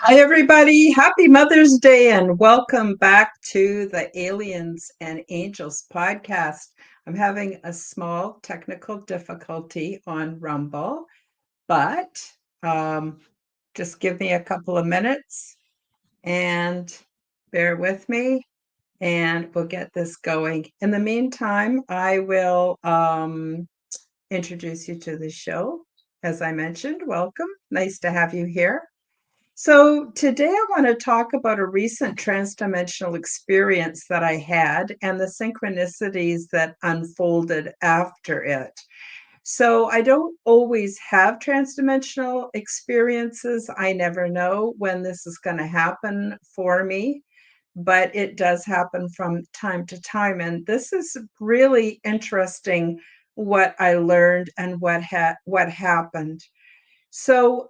Hi, everybody. Happy Mother's Day and welcome back to the Aliens and Angels podcast. I'm having a small technical difficulty on Rumble, but just give me a couple of minutes and bear with me and we'll get this going. In the meantime, I will introduce you to the show. As I mentioned, welcome. Nice to have you here. So today I want to talk about a recent transdimensional experience that I had and the synchronicities that unfolded after it. So I don't always have transdimensional experiences. I never know when this is going to happen for me, but it does happen from time to time. And this is really interesting what I learned and what happened. So,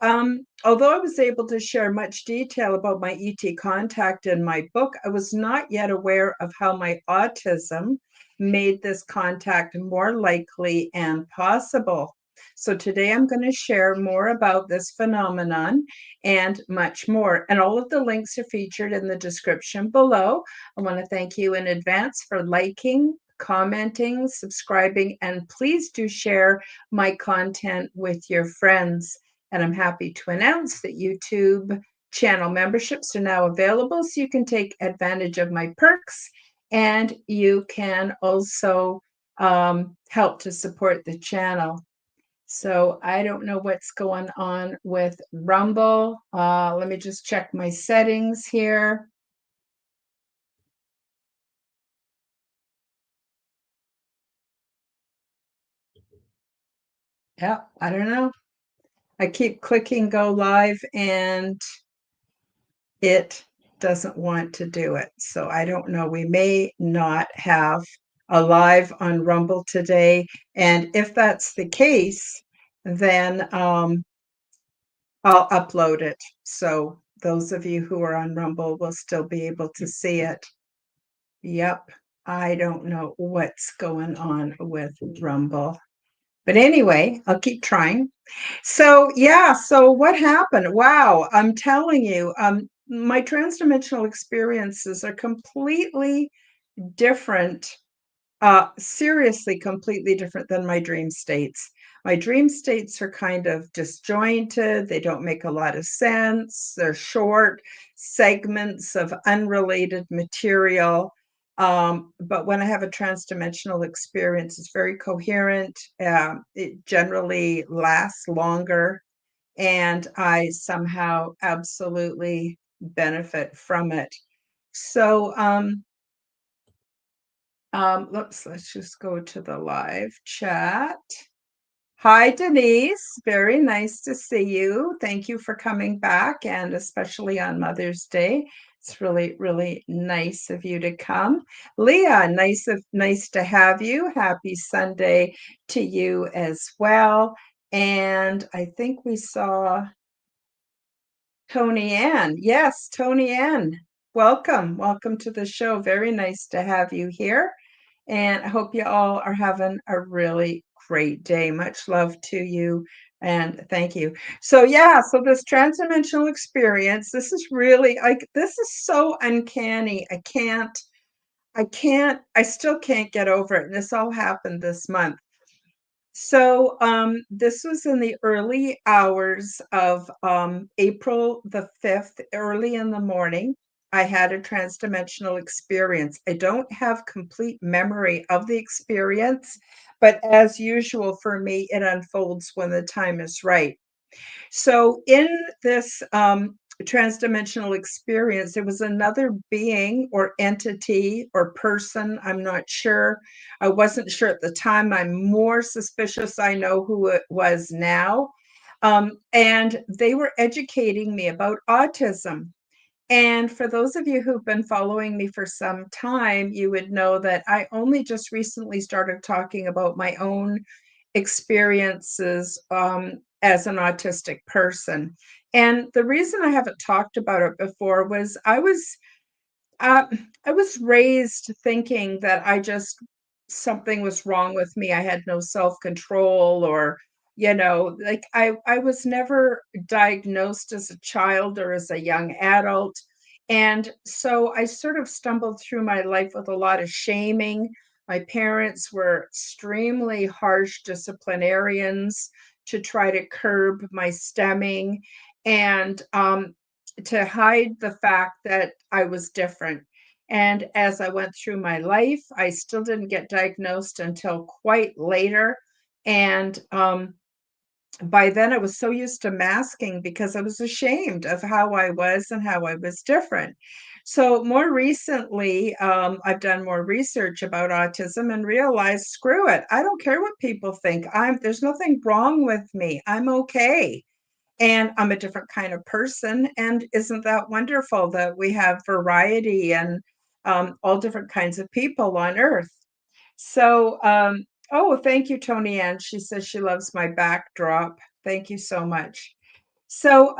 although I was able to share much detail about my ET contact in my book, I was not yet aware of how my autism made this contact more likely and possible. So today I'm going to share more about this phenomenon and much more. And all of the links are featured in the description below. I want to thank you in advance for liking, commenting, subscribing, and please do share my content with your friends. And I'm happy to announce that YouTube channel memberships are now available, so you can take advantage of my perks, and you can also help to support the channel. So I don't know what's going on with Rumble. Let me just check my settings here. Yeah, I don't know. I keep clicking go live and it doesn't want to do it. So I don't know. We may not have a live on Rumble today. And if that's the case, then I'll upload it. So those of you who are on Rumble will still be able to see it. Yep. I don't know what's going on with Rumble. But anyway, I'll keep trying. So yeah, so what happened? Wow, I'm telling you, my transdimensional experiences are completely different, seriously completely different than my dream states. My dream states are kind of disjointed. They don't make a lot of sense. They're short segments of unrelated material. But when I have a transdimensional experience, it's very coherent. It generally lasts longer, and I somehow absolutely benefit from it. So, let's just go to the live chat. Hi, Denise. Very nice to see you. Thank you for coming back, and especially on Mother's Day. It's really, really nice of you to come. Leah, nice to have you. Happy Sunday to you as well. And I think we saw Tony Ann. Yes, Tony Ann. Welcome to the show. Very nice to have you here. And I hope you all are having a really great day. Much love to you and thank you. So yeah, so this transdimensional experience, this is really this is so uncanny. I still can't get over it. And this all happened this month. So this was in the early hours of April the 5th, early in the morning. I had a transdimensional experience. I don't have complete memory of the experience, but as usual for me, it unfolds when the time is right. So in this transdimensional experience. It was another being or entity or person. I'm not sure. I wasn't sure at the time. I'm more suspicious I know who it was now. And they were educating me about autism. And for those of you who've been following me for some time, you would know that I only just recently started talking about my own experiences as an autistic person. And the reason I haven't talked about it before was uh, I was raised thinking that something was wrong with me. I had no self-control, or, like I was never diagnosed as a child or as a young adult. And so I sort of stumbled through my life with a lot of shaming. My parents were extremely harsh disciplinarians to try to curb my stemming. And to hide the fact that I was different. And as I went through my life, I still didn't get diagnosed until quite later. And by then, I was so used to masking because I was ashamed of how I was and how I was different. So, more recently, I've done more research about autism and realized, screw it. I don't care what people think. There's nothing wrong with me. I'm okay, and I'm a different kind of person. And isn't that wonderful that we have variety and all different kinds of people on Earth? So, oh, thank you, Tony Ann. She says she loves my backdrop. Thank you so much. So,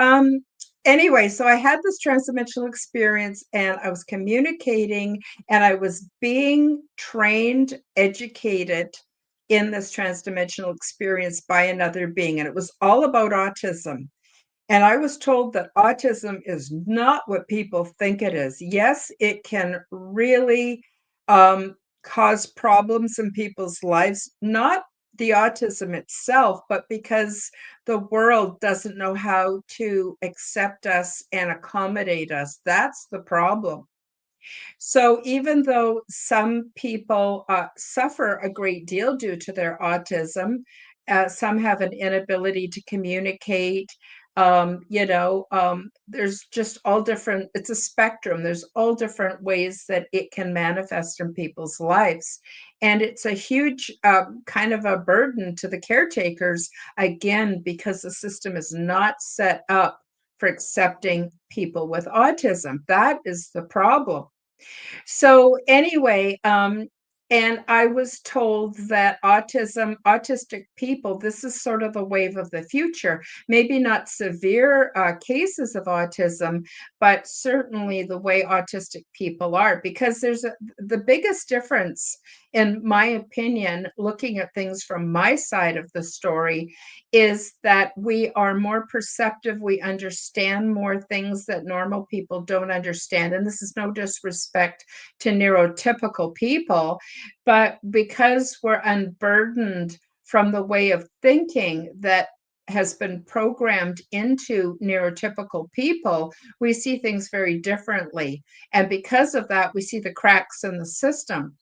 anyway, so I had this transdimensional experience and I was communicating and I was being trained, educated in this transdimensional experience by another being. And it was all about autism. And I was told that autism is not what people think it is. Yes, it can really cause problems in people's lives, not the autism itself, but because the world doesn't know how to accept us and accommodate us. That's the problem. So even though some people suffer a great deal due to their autism, some have an inability to communicate. There's just all different, it's a spectrum. There's all different ways that it can manifest in people's lives. And it's a huge kind of a burden to the caretakers, again, because the system is not set up for accepting people with autism. That is the problem. So anyway, and I was told that autistic people, this is sort of the wave of the future. Maybe not severe cases of autism, but certainly the way autistic people are, because the biggest difference, in my opinion, looking at things from my side of the story, is that we are more perceptive. We understand more things that normal people don't understand. And this is no disrespect to neurotypical people, but because we're unburdened from the way of thinking that has been programmed into neurotypical people, we see things very differently. And because of that, we see the cracks in the system.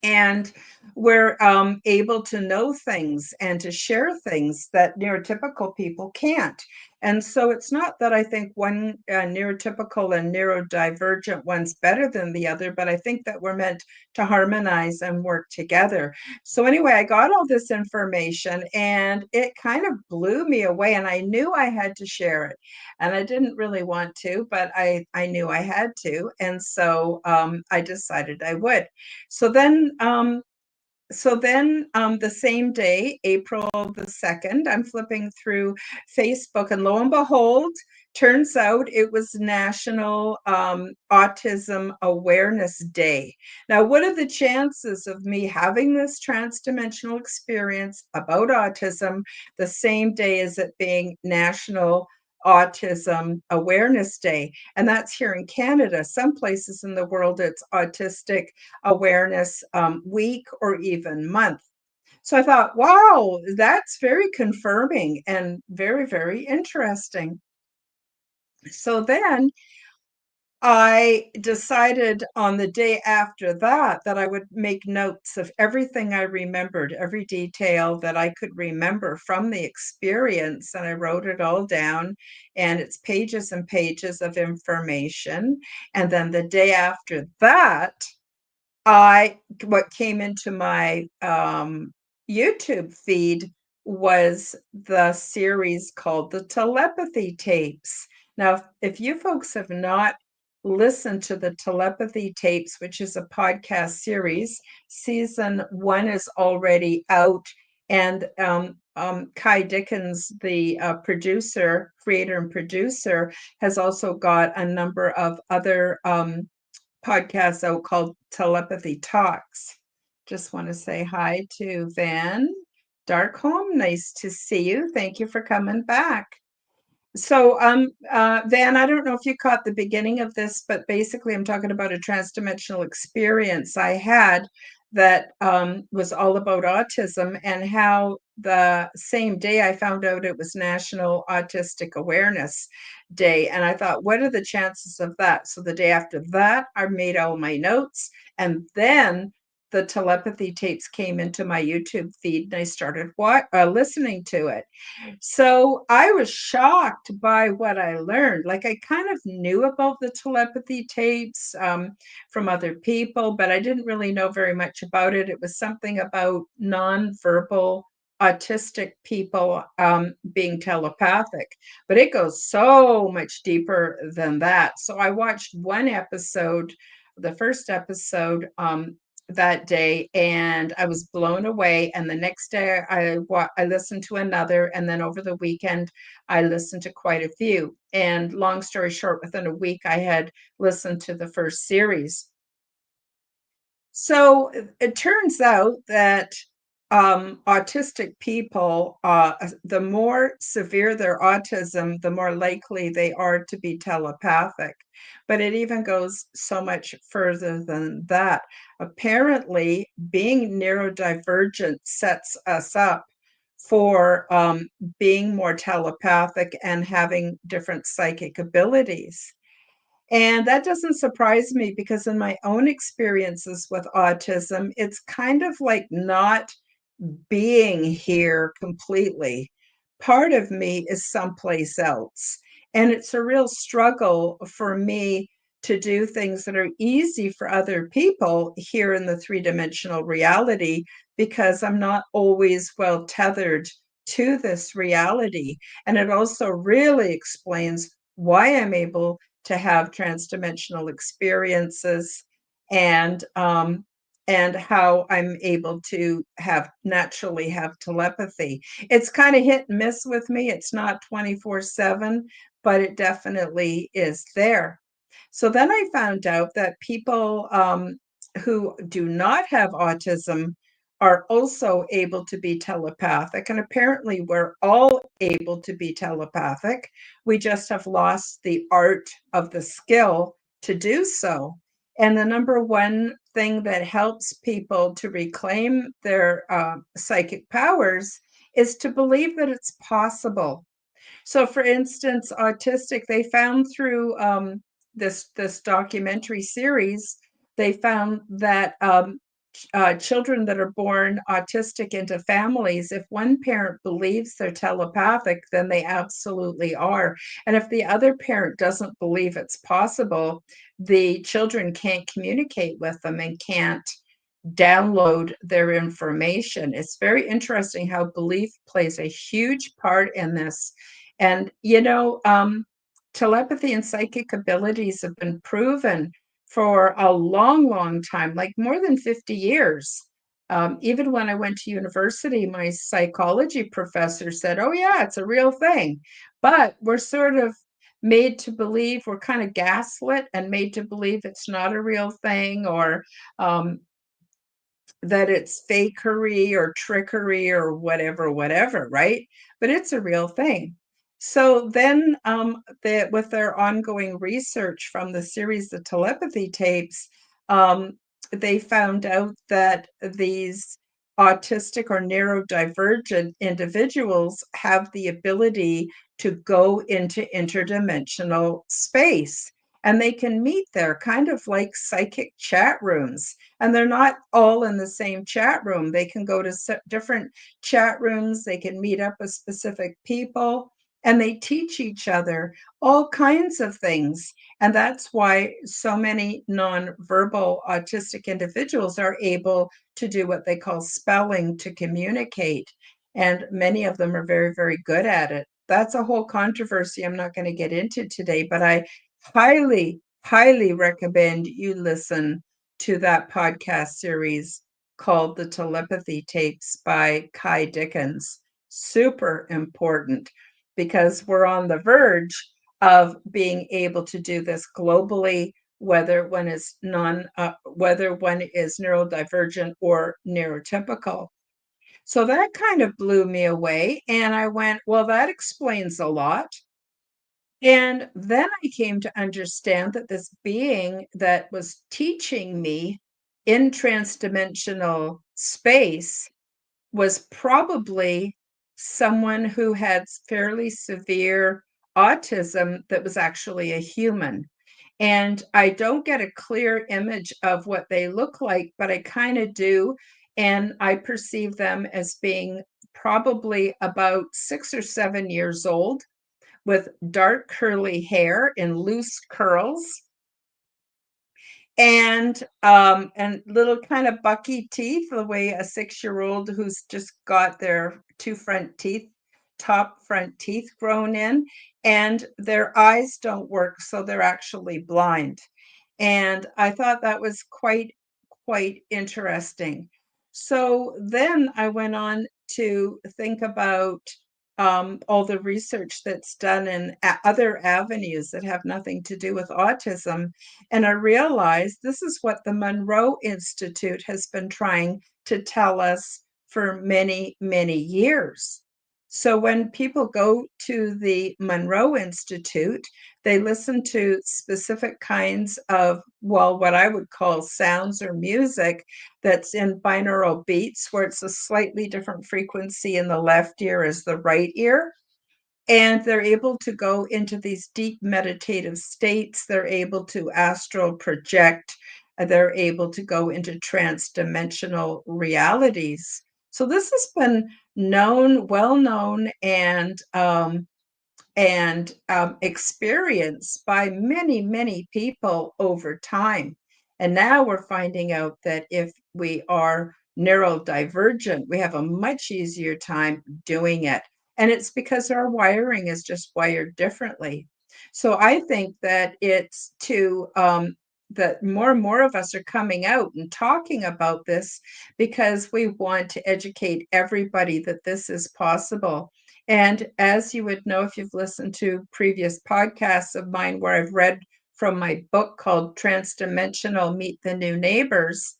And we're able to know things and to share things that neurotypical people can't. And so it's not that I think one neurotypical and neurodivergent one's better than the other, but I think that we're meant to harmonize and work together. So anyway, I got all this information and it kind of blew me away, and I knew I had to share it. And I didn't really want to, but I knew I had to. And so I decided I would. So then, the same day, April the 2nd, I'm flipping through Facebook, and lo and behold, turns out it was National Autism Awareness Day. Now, what are the chances of me having this transdimensional experience about autism the same day as it being National Autism Awareness Day? And that's here in Canada. Some places in the world, it's Autistic Awareness Week or even month. So I thought, wow, that's very confirming and very, very interesting. So then I decided on the day after that that I would make notes of everything I remembered, every detail that I could remember from the experience. And I wrote it all down, and it's pages and pages of information. And then the day after that, what came into my YouTube feed was the series called the Telepathy Tapes. Now, if you folks have not listened to the Telepathy Tapes, which is a podcast series, season 1 is already out, and Kai Dickens, the producer, creator, and producer, has also got a number of other podcast out called Telepathy Talks. Just want to say hi to Van Darkholm. Nice to see you. Thank you for coming back. So, Van, I don't know if you caught the beginning of this, but basically, I'm talking about a transdimensional experience I had that was all about autism, and how the same day I found out it was National Autistic Awareness Day. And I thought, what are the chances of that? So, the day after that, I made all my notes, and then the telepathy tapes came into my YouTube feed, and I started listening to it. So I was shocked by what I learned. Like, I kind of knew about the telepathy tapes from other people, but I didn't really know very much about it. It was something about nonverbal autistic people being telepathic, but it goes so much deeper than that. So I watched one episode, the first episode, that day, and I was blown away. And the next day I listened to another, and then over the weekend I listened to quite a few. And long story short, within a week I had listened to the first series. So it turns out that autistic people, the more severe their autism, the more likely they are to be telepathic. But it even goes so much further than that. Apparently, being neurodivergent sets us up for being more telepathic and having different psychic abilities. And that doesn't surprise me, because in my own experiences with autism, it's kind of like not being here completely. Part of me is someplace else. And it's a real struggle for me to do things that are easy for other people here in the three-dimensional reality, because I'm not always well tethered to this reality. And it also really explains why I'm able to have transdimensional experiences, and how I'm able to naturally have telepathy. It's kind of hit and miss with me. It's not 24/7, but it definitely is there. So then I found out that people who do not have autism are also able to be telepathic. And apparently, we're all able to be telepathic. We just have lost the art of the skill to do so. And the number one thing that helps people to reclaim their psychic powers is to believe that it's possible. So, for instance, autistic, they found through this documentary series, they found that children that are born autistic into families, if one parent believes they're telepathic, then they absolutely are. And if the other parent doesn't believe it's possible, the children can't communicate with them and can't download their information. It's very interesting how belief plays a huge part in this. And, telepathy and psychic abilities have been proven for a long, long time, like more than 50 years. Even when I went to university, my psychology professor said, "Oh, yeah, it's a real thing." But we're sort of made to believe, we're kind of gaslit and made to believe it's not a real thing, or that it's fakery or trickery or whatever, right? But it's a real thing. So then, with their ongoing research from the series, the telepathy tapes, they found out that these autistic or neurodivergent individuals have the ability to go into interdimensional space. and they can meet there, kind of like psychic chat rooms. And they're not all in the same chat room. They can go to different chat rooms, they can meet up with specific people, and they teach each other all kinds of things. And that's why so many nonverbal autistic individuals are able to do what they call spelling to communicate. And many of them are very, very good at it. That's a whole controversy I'm not going to get into today, but I highly, highly recommend you listen to that podcast series called The Telepathy Tapes by Kai Dickens. Super important because we're on the verge of being able to do this globally, whether one is neurodivergent or neurotypical. So that kind of blew me away. And I went, well, that explains a lot. And then I came to understand that this being that was teaching me in transdimensional space was probably someone who had fairly severe autism that was actually a human. And I don't get a clear image of what they look like, but I kind of do. And I perceive them as being probably about 6 or 7 years old with dark curly hair in loose curls and little kind of bucky teeth, the way a 6-year-old who's just got their two front teeth, top front teeth grown in, and their eyes don't work, so they're actually blind. And I thought that was quite interesting. So then I went on to think about all the research that's done in other avenues that have nothing to do with autism. And I realized this is what the Monroe Institute has been trying to tell us for many, many years. So when people go to the Monroe Institute, they listen to specific kinds of, well, what I would call sounds or music that's in binaural beats, where it's a slightly different frequency in the left ear as the right ear. And they're able to go into these deep meditative states. They're able to astral project. They're able to go into trans-dimensional realities. So this has been known, well known, and experienced by many, many people over time. And now we're finding out that if we are neurodivergent, we have a much easier time doing it. And it's because our wiring is just wired differently. So I think that it's that more and more of us are coming out and talking about this because we want to educate everybody that this is possible. And as you would know, if you've listened to previous podcasts of mine where I've read from my book called Transdimensional Meet the New Neighbors,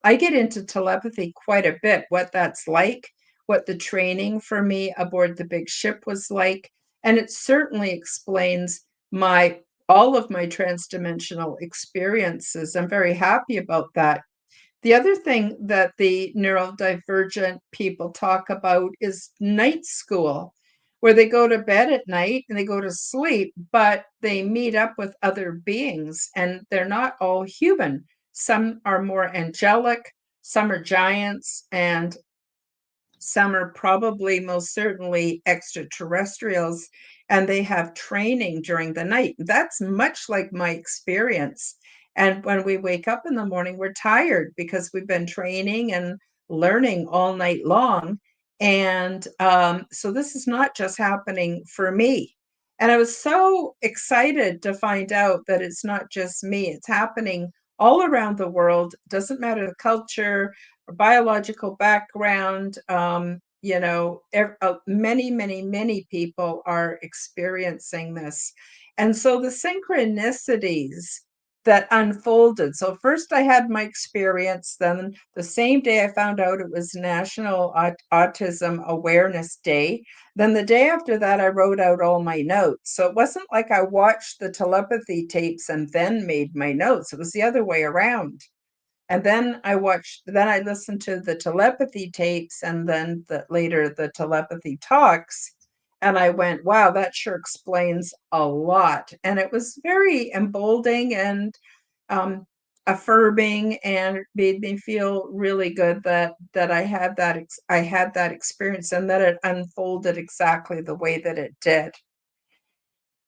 I get into telepathy quite a bit, what that's like, what the training for me aboard the big ship was like. And it certainly explains my all of my transdimensional experiences. I'm very happy about that. The other thing that the neurodivergent people talk about is night school, where they go to bed at night and they go to sleep, but they meet up with other beings and they're not all human. Some are more angelic, some are giants, and some are probably most certainly extraterrestrials, and they have training during the night. That's much like my experience. And when we wake up in the morning, we're tired because we've been training and learning all night long. And so this is not just happening for me. And I was so excited to find out that it's not just me, it's happening all around the world. Doesn't matter the culture, biological background, many, many, many people are experiencing this. And so the synchronicities that unfolded. So first I had my experience, then the same day I found out it was National Autism Awareness Day. Then the day after that, I wrote out all my notes. So it wasn't like I watched the telepathy tapes and then made my notes. It was the other way around. And then I listened to the telepathy tapes and then later the telepathy talks. And I went, wow, that sure explains a lot. And it was very emboldening and um, affirming, and made me feel really good that I had that experience, and that it unfolded exactly the way that it did.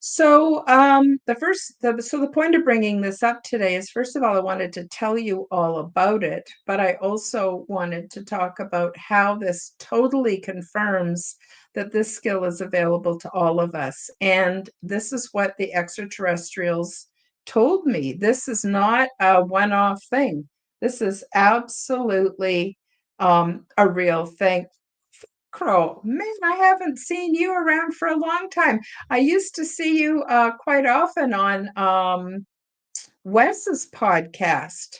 So, the point of bringing this up today is, first of all, I wanted to tell you all about it, but I also wanted to talk about how this totally confirms that this skill is available to all of us. And this is what the extraterrestrials told me. This is not a one-off thing. This is absolutely a real thing. Crow, man, I haven't seen you around for a long time. I used to see you quite often on Wes's podcast.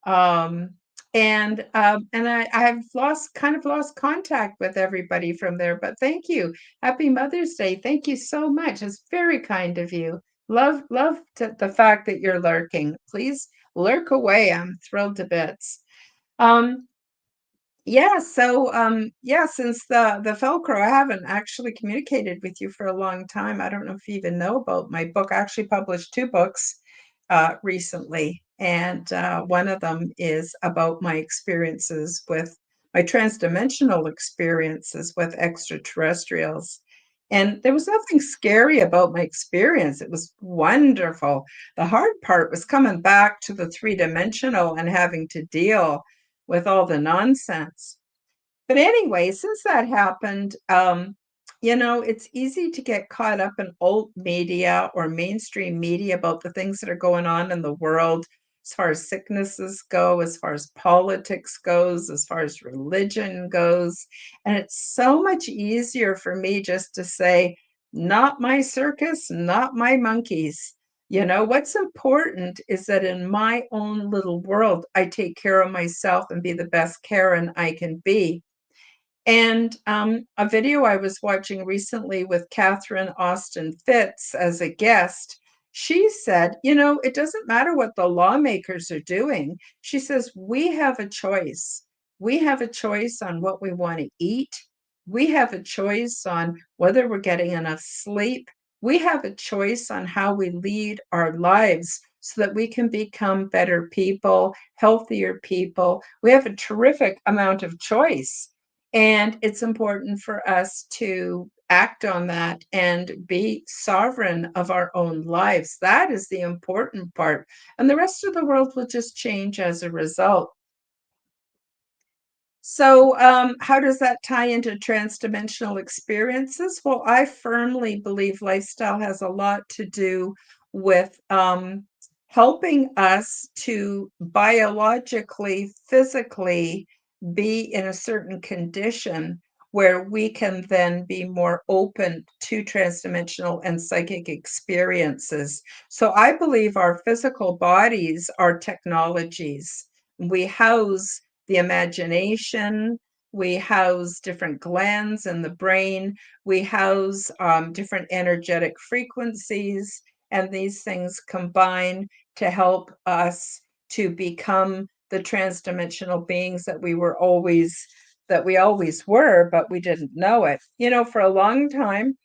Um, I've lost contact with everybody from there, but thank you. Happy Mother's Day. Thank you so much. It's very kind of you. The fact that you're lurking. Please lurk away. I'm thrilled to bits. Um, yeah, since the Velcro, I haven't actually communicated with you for a long time. I don't know if you even know about my book. I actually published two books recently, and one of them is about my transdimensional experiences with extraterrestrials. And there was nothing scary about my experience. It was wonderful. The hard part was coming back to the three-dimensional and having to deal with all the nonsense. But anyway, since that happened, it's easy to get caught up in alt media or mainstream media about the things that are going on in the world, as far as sicknesses go, as far as politics goes, as far as religion goes. And it's so much easier for me just to say, not my circus, not my monkeys. What's important is that in my own little world, I take care of myself and be the best Karen I can be. And a video I was watching recently with Catherine Austin Fitts as a guest, she said, it doesn't matter what the lawmakers are doing. She says, we have a choice. We have a choice on what we want to eat. We have a choice on whether we're getting enough sleep. We have a choice on how we lead our lives so that we can become better people, healthier people. We have a terrific amount of choice. And it's important for us to act on that and be sovereign of our own lives. That is the important part. And the rest of the world will just change as a result. So, how does that tie into transdimensional experiences? Well, I firmly believe lifestyle has a lot to do with helping us to biologically, physically be in a certain condition where we can then be more open to transdimensional and psychic experiences. So, I believe our physical bodies are technologies. We house the imagination. We house different glands in the brain. We house different energetic frequencies, and these things combine to help us to become the transdimensional beings that we always were, but we didn't know it. For a long time,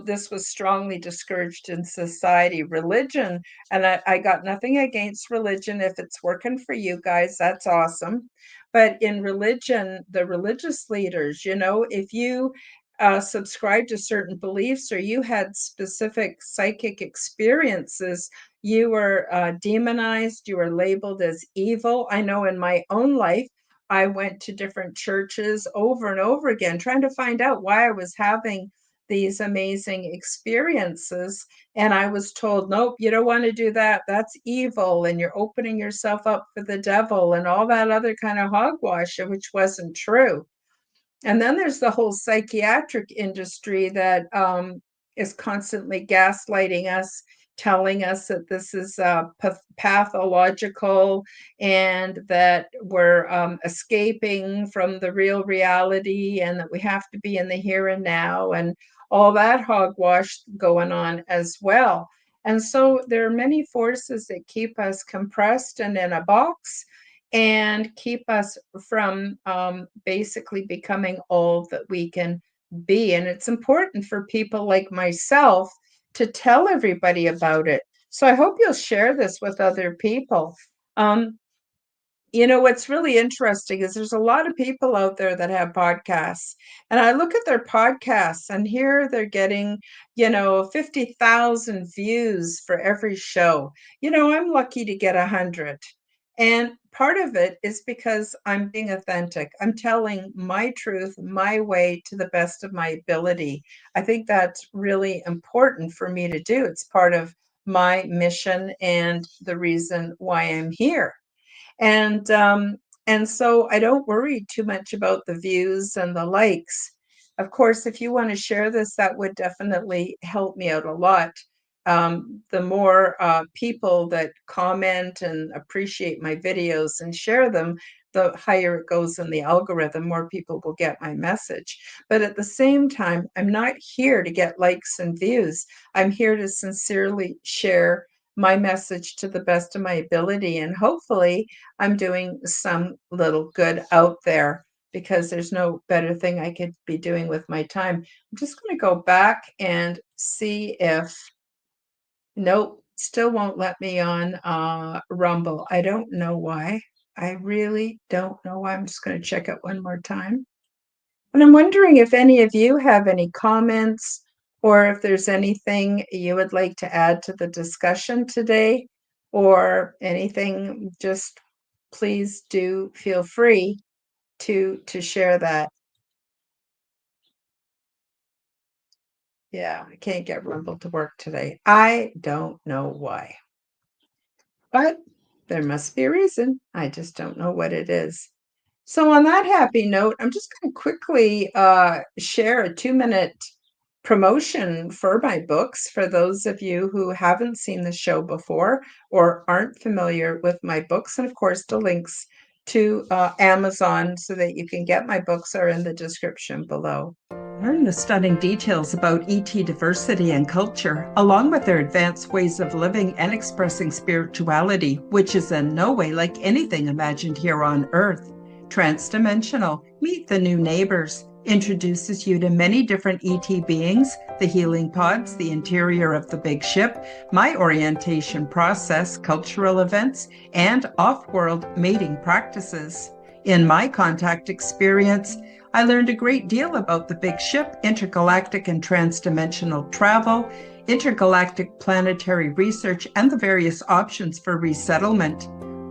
this was strongly discouraged in society. Religion, and I got nothing against religion. If it's working for you guys, that's awesome. But in religion, the religious leaders, if you subscribe to certain beliefs or you had specific psychic experiences, you were demonized, you were labeled as evil. I know in my own life, I went to different churches over and over again, trying to find out why I was having these amazing experiences. And I was told, nope, you don't want to do that. That's evil. And you're opening yourself up for the devil and all that other kind of hogwash, which wasn't true. And then there's the whole psychiatric industry that is constantly gaslighting us, telling us that this is pathological and that we're escaping from the real reality and that we have to be in the here and now and all that hogwash going on as well. And so there are many forces that keep us compressed and in a box and keep us from basically becoming all that we can be. And it's important for people like myself to tell everybody about it. So I hope you'll share this with other people. Um, what's really interesting is there's a lot of people out there that have podcasts, and I look at their podcasts, and here they're getting, 50,000 views for every show. I'm lucky to get 100. And part of it is because I'm being authentic. I'm telling my truth, my way to the best of my ability. I think that's really important for me to do. It's part of my mission and the reason why I'm here. And so I don't worry too much about the views and the likes. Of course, if you want to share this, that would definitely help me out a lot. The more people that comment and appreciate my videos and share them, the higher it goes in the algorithm, more people will get my message. But at the same time, I'm not here to get likes and views. I'm here to sincerely share my message to the best of my ability. And hopefully, I'm doing some little good out there, because there's no better thing I could be doing with my time. I'm just going to go back and see if, nope, still won't let me on Rumble. I don't know why. I really don't know why. I'm just going to check it one more time. And I'm wondering if any of you have any comments, or if there's anything you would like to add to the discussion today, or anything. Just please do feel free to share that. Yeah, I can't get Rumble to work today. I don't know why, but there must be a reason. I just don't know what it is. So on that happy note, I'm just going to quickly share a 2-minute promotion for my books for those of you who haven't seen the show before or aren't familiar with my books. And of course, the links to Amazon so that you can get my books are in the description below. Learn the stunning details about ET diversity and culture, along with their advanced ways of living and expressing spirituality, which is in no way like anything imagined here on Earth. Transdimensional, Meet the New Neighbors, introduces you to many different ET beings, the healing pods, the interior of the big ship, my orientation process, cultural events, and off-world mating practices. In my contact experience, I learned a great deal about the big ship, intergalactic and transdimensional travel, intergalactic planetary research, and the various options for resettlement.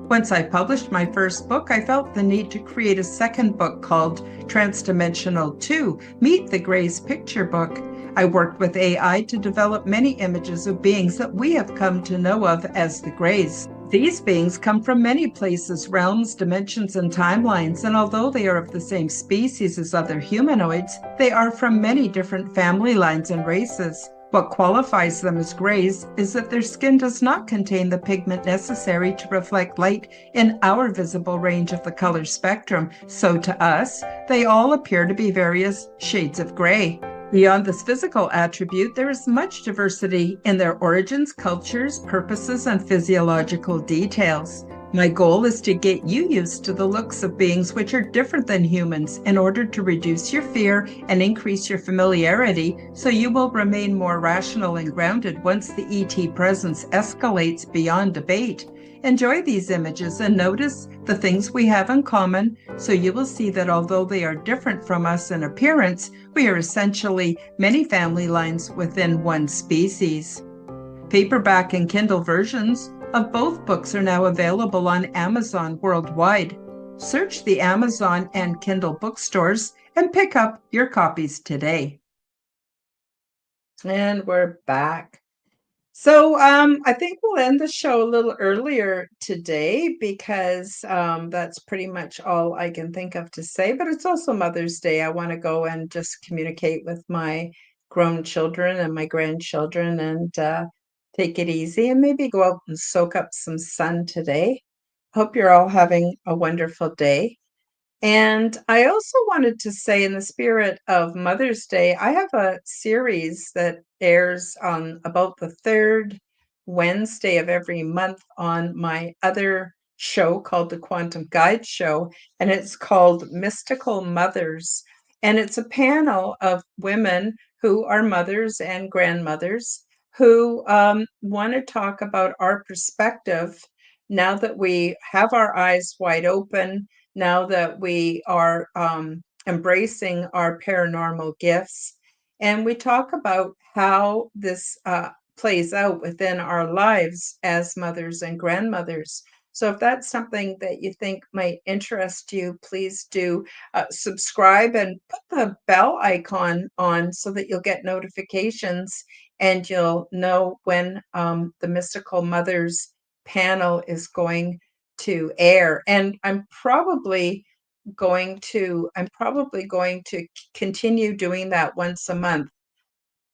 Once I published my first book, I felt the need to create a second book called Transdimensional 2, Meet the Greys Picture Book. I worked with AI to develop many images of beings that we have come to know of as the Greys. These beings come from many places, realms, dimensions, and timelines, and although they are of the same species as other humanoids, they are from many different family lines and races. What qualifies them as Greys is that their skin does not contain the pigment necessary to reflect light in our visible range of the color spectrum, so to us, they all appear to be various shades of gray. Beyond this physical attribute, there is much diversity in their origins, cultures, purposes, and physiological details. My goal is to get you used to the looks of beings which are different than humans in order to reduce your fear and increase your familiarity, so you will remain more rational and grounded once the ET presence escalates beyond debate. Enjoy these images and notice the things we have in common, so you will see that although they are different from us in appearance, we are essentially many family lines within one species. Paperback and Kindle versions of both books are now available on Amazon worldwide. Search the Amazon and Kindle bookstores and pick up your copies today. And we're back. So I think we'll end the show a little earlier today, because that's pretty much all I can think of to say. But it's also Mother's Day. I want to go and just communicate with my grown children and my grandchildren, and take it easy, and maybe go out and soak up some sun today. Hope you're all having a wonderful day. And I also wanted to say, in the spirit of Mother's Day, I have a series that airs on about the third Wednesday of every month on my other show called the Quantum Guide Show, and it's called Mystical Mothers. And it's a panel of women who are mothers and grandmothers who want to talk about our perspective now that we have our eyes wide open, now that we are embracing our paranormal gifts. And we talk about how this plays out within our lives as mothers and grandmothers. So if that's something that you think might interest you, please do subscribe and put the bell icon on so that you'll get notifications and you'll know when the Mystical Mothers panel is going to air. And I'm probably going to continue doing that once a month.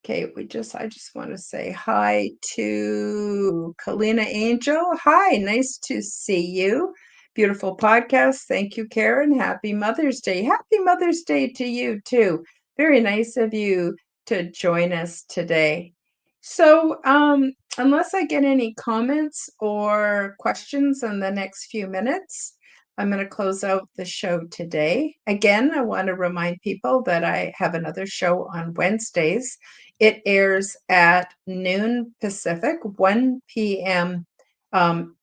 Okay, I just want to say hi to Kalina Angel. Hi, nice to see you. Beautiful podcast. Thank you, Karen. Happy Mother's Day. Happy Mother's Day to you too. Very nice of you to join us today. So, unless I get any comments or questions in the next few minutes, I'm going to close out the show today. Again, I want to remind people that I have another show on Wednesdays. It airs at noon Pacific, 1 p.m.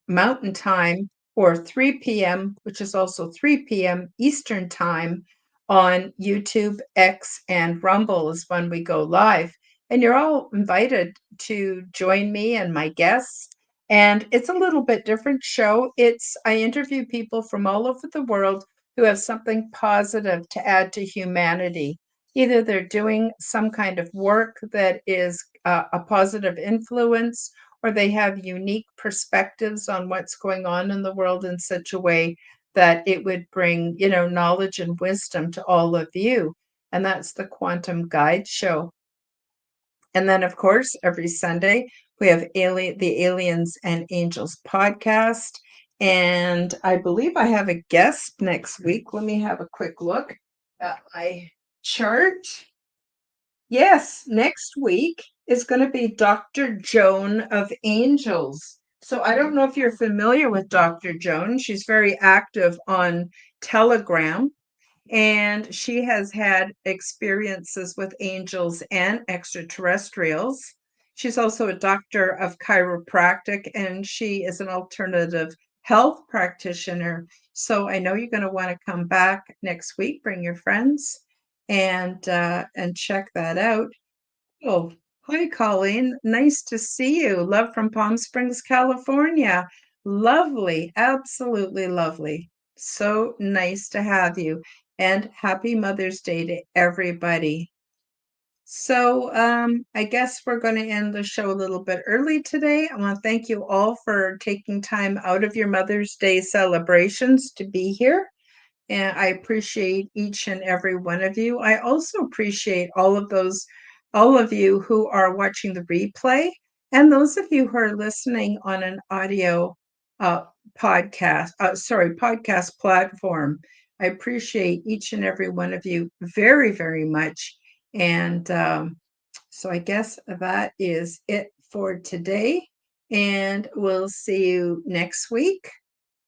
Mountain Time, or 3 p.m., which is also 3 p.m. Eastern Time on YouTube, X, and Rumble is when we go live. And you're all invited to join me and my guests. And it's a little bit different show. I interview people from all over the world who have something positive to add to humanity. Either they're doing some kind of work that is a positive influence, or they have unique perspectives on what's going on in the world in such a way that it would bring, knowledge and wisdom to all of you. And that's the Quantum Guide Show. And then, of course, every Sunday, we have the Aliens and Angels podcast. And I believe I have a guest next week. Let me have a quick look at my chart. Yes, next week is going to be Dr. Joan of Angels. So I don't know if you're familiar with Dr. Joan. She's very active on Telegram. And she has had experiences with angels and extraterrestrials. She's also a doctor of chiropractic, and she is an alternative health practitioner. So I know you're going to want to come back next week, bring your friends, and check that out. Oh, hi, Colleen. Nice to see you. Love from Palm Springs, California. Lovely, absolutely lovely. So nice to have you. And happy Mother's Day to everybody. So I guess we're going to end the show a little bit early today. I want to thank you all for taking time out of your Mother's Day celebrations to be here. And I appreciate each and every one of you. I also appreciate all of you who are watching the replay, and those of you who are listening on an audio podcast platform. I appreciate each and every one of you very, very much. And so I guess that is it for today. And we'll see you next week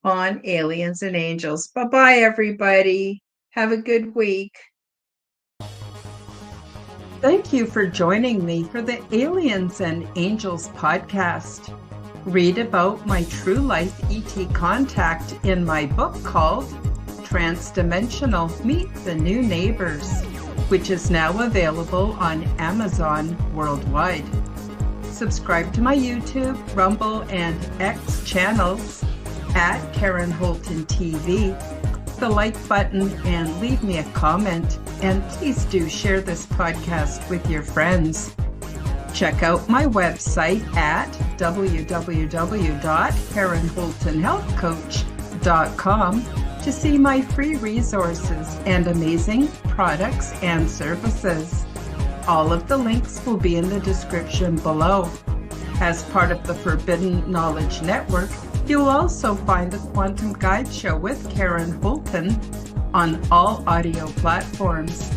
on Aliens and Angels. Bye-bye, everybody. Have a good week. Thank you for joining me for the Aliens and Angels podcast. Read about my true life ET contact in my book called Transdimensional Meet the New Neighbors, which is now available on Amazon worldwide. Subscribe to my YouTube, Rumble, and X channels at Karen Holton TV. The like button and leave me a comment, and please do share this podcast with your friends. Check out my website at www.karenholtonhealthcoach.com to see my free resources and amazing products and services. All of the links will be in the description below. As part of the Forbidden Knowledge Network, you'll also find the Quantum Guide Show with Karen Holton on all audio platforms.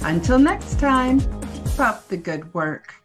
Until next time, keep up the good work.